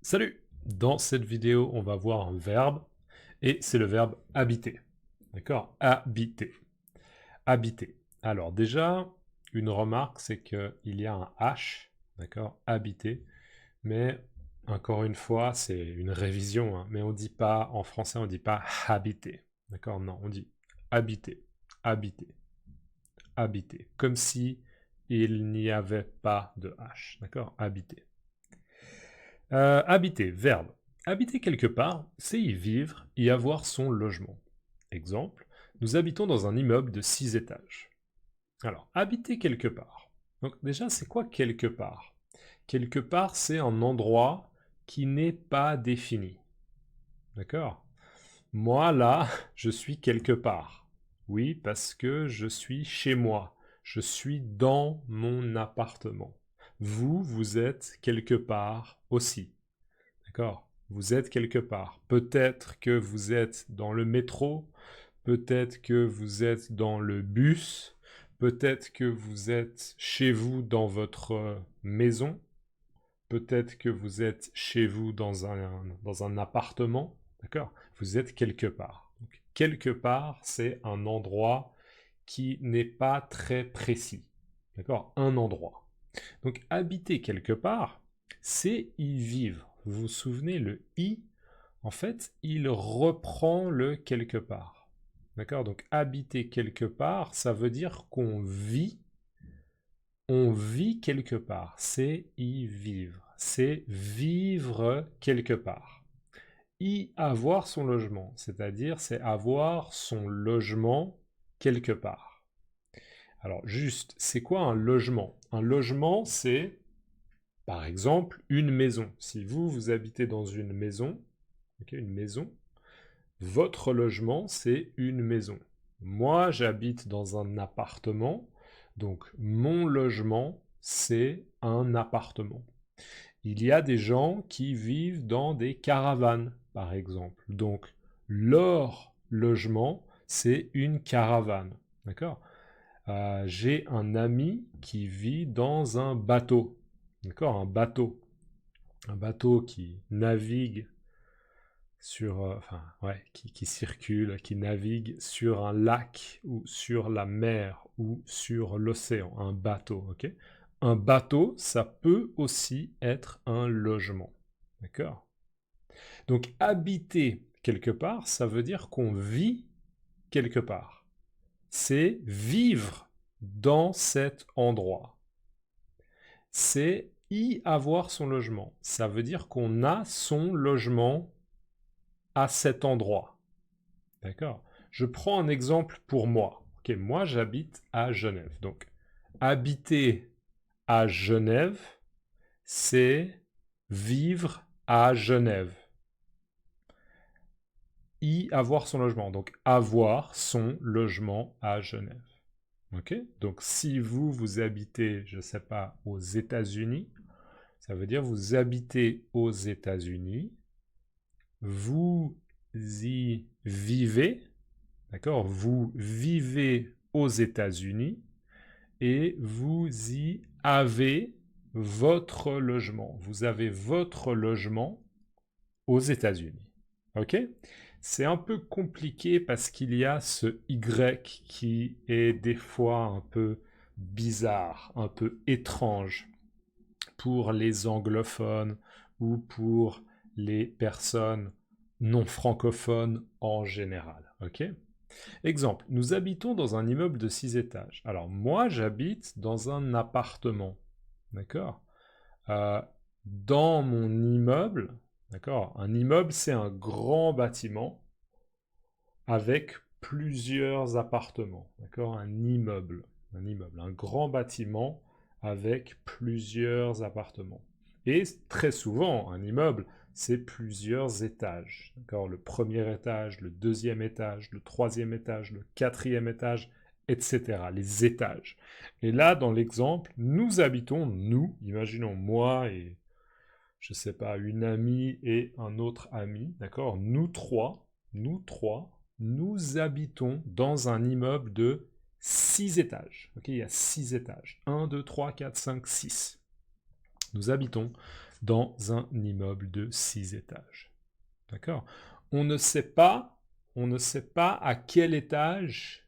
Salut! Dans cette vidéo, on va voir un verbe, et c'est le verbe habiter. D'accord? Habiter. Habiter. Alors déjà, une remarque, c'est qu'il y a un H, d'accord? Habiter, mais encore une fois, c'est une révision, hein, mais on dit pas, en français, on dit pas habiter. D'accord? Non, on dit habiter, habiter, habiter. Comme si il n'y avait pas de H. D'accord? Habiter. Habiter, verbe. Habiter quelque part, c'est y vivre, y avoir son logement. Exemple, nous habitons dans un immeuble de 6 étages. Alors, habiter quelque part. Donc déjà, c'est quoi quelque part? Quelque part, c'est un endroit qui n'est pas défini. D'accord? Moi, là, je suis quelque part. Oui, parce que je suis chez moi. Je suis dans mon appartement. Vous, vous êtes quelque part aussi. D'accord? Vous êtes quelque part. Peut-être que vous êtes dans le métro, peut-être que vous êtes dans le bus, peut-être que vous êtes chez vous dans votre maison, peut-être que vous êtes chez vous dans un appartement, d'accord? Vous êtes quelque part. Donc, quelque part, c'est un endroit qui n'est pas très précis, d'accord? Un endroit. Donc, habiter quelque part, c'est y vivre. Vous vous souvenez, le i, en fait, il reprend le quelque part. D'accord? Donc, habiter quelque part, ça veut dire qu'on vit, on vit quelque part. C'est y vivre. C'est vivre quelque part. Y avoir son logement, c'est-à-dire c'est avoir son logement quelque part. Alors, juste, c'est quoi un logement? Un logement, c'est par exemple, une maison. Si vous, vous habitez dans une maison, ok, une maison, votre logement, c'est une maison. Moi, j'habite dans un appartement, donc mon logement, c'est un appartement. Il y a des gens qui vivent dans des caravanes, par exemple. Donc, leur logement, c'est une caravane. D'accord? J'ai un ami qui vit dans un bateau. D'accord? Un bateau. Un bateau qui navigue sur, enfin, ouais, qui circule, qui navigue sur un lac ou sur la mer ou sur l'océan. Un bateau, ok? Un bateau, ça peut aussi être un logement. D'accord? Donc, habiter quelque part, ça veut dire qu'on vit quelque part. C'est vivre dans cet endroit. C'est y avoir son logement. Ça veut dire qu'on a son logement à cet endroit. D'accord? Je prends un exemple pour moi. Ok, moi j'habite à Genève. Donc, habiter à Genève, c'est vivre à Genève. Y avoir son logement. Donc, avoir son logement à Genève. Ok? Donc, si vous, vous habitez, je ne sais pas, aux États-Unis, ça veut dire vous habitez aux États-Unis, vous y vivez, d'accord? Vous vivez aux États-Unis et vous y avez votre logement. Vous avez votre logement aux États-Unis. Ok? C'est un peu compliqué parce qu'il y a ce Y qui est des fois un peu bizarre, un peu étrange pour les anglophones ou pour les personnes non francophones en général. Ok? Exemple, nous habitons dans un immeuble de 6 étages. Alors moi, j'habite dans un appartement. D'accord? Euh, Dans mon immeuble, d'accord? Un immeuble, c'est un grand bâtiment avec plusieurs appartements. D'accord? Un grand bâtiment avec plusieurs appartements. Et très souvent, un immeuble, c'est plusieurs étages. D'accord? Le premier étage, le deuxième étage, le troisième étage, le quatrième étage, etc. Les étages. Et là, dans l'exemple, nous habitons, nous, imaginons moi et, je sais pas, une amie et un autre ami, d'accord? Nous habitons dans un immeuble de 6 étages. Ok, il y a 6 étages. Un, 2, 3, 4, 5, 6. Nous habitons dans un immeuble de 6 étages. D'accord? On ne sait pas à quel étage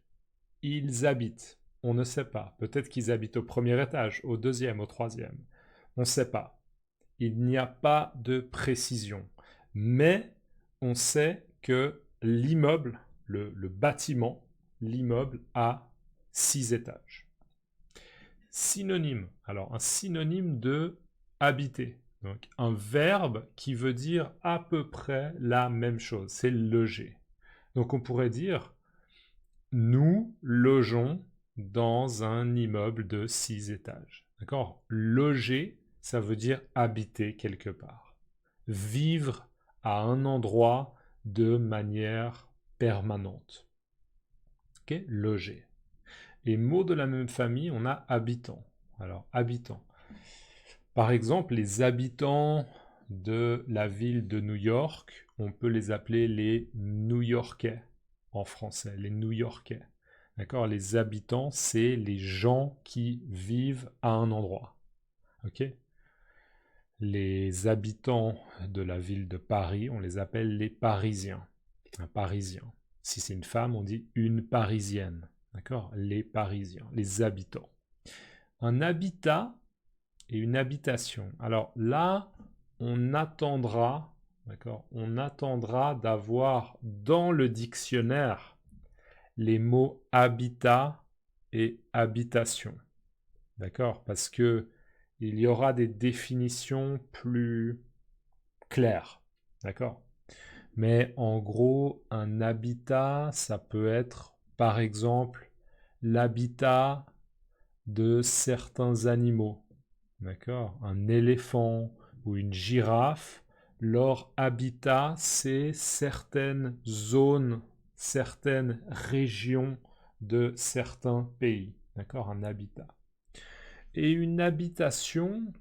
ils habitent. On ne sait pas. Peut-être qu'ils habitent au premier étage, au deuxième, au troisième. On ne sait pas. Il n'y a pas de précision. Mais on sait que l'immeuble, le bâtiment, l'immeuble a 6 étages. Synonyme. Alors, un synonyme de habiter. Donc, un verbe qui veut dire à peu près la même chose. C'est loger. Donc, on pourrait dire nous logeons dans un immeuble de 6 étages. D'accord? Loger, ça veut dire habiter quelque part. Vivre à un endroit de manière permanente. Ok? Loger. Et mot de la même famille, on a habitant. Alors, habitant. Par exemple, les habitants de la ville de New York, on peut les appeler les New-Yorkais en français, les New-Yorkais. D'accord? Les habitants, c'est les gens qui vivent à un endroit. Ok? Les habitants de la ville de Paris, on les appelle les Parisiens. Un Parisien. Si c'est une femme, on dit une Parisienne. D'accord? Les Parisiens, les habitants. Un habitat et une habitation. Alors là, on attendra, d'accord? On attendra d'avoir dans le dictionnaire les mots habitat et habitation. D'accord? Parce que il y aura des définitions plus claires. D'accord? Mais en gros, un habitat, ça peut être, par exemple, l'habitat de certains animaux. D'accord? Un éléphant ou une girafe, leur habitat, c'est certaines zones, certaines régions de certains pays. D'accord? Un habitat. Et une habitation,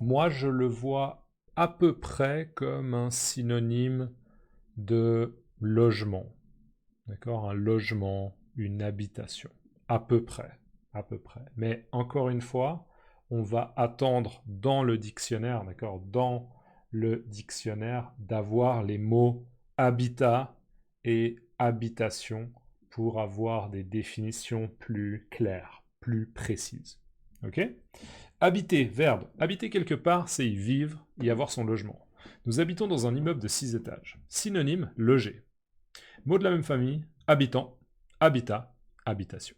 moi je le vois à peu près comme un synonyme de logement. D'accord? Un logement, une habitation. À peu près. À peu près. Mais encore une fois, on va attendre dans le dictionnaire, d'accord? Dans le dictionnaire, d'avoir les mots habitat et habitation pour avoir des définitions plus claires, plus précises. Ok? Habiter, verbe. Habiter quelque part, c'est y vivre, y avoir son logement. Nous habitons dans un immeuble de 6 étages. Synonyme, loger. Mot de la même famille, habitant, habitat, habitation.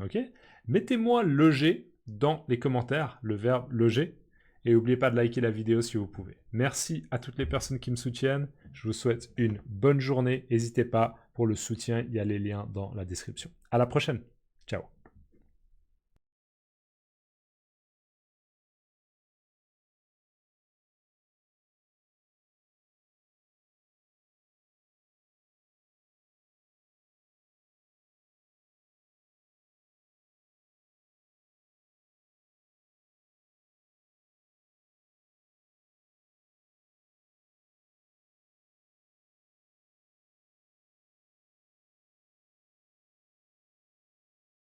Ok? Mettez-moi loger dans les commentaires, le verbe loger. Et n'oubliez pas de liker la vidéo si vous pouvez. Merci à toutes les personnes qui me soutiennent. Je vous souhaite une bonne journée. N'hésitez pas, pour le soutien, il y a les liens dans la description. À la prochaine. Ciao.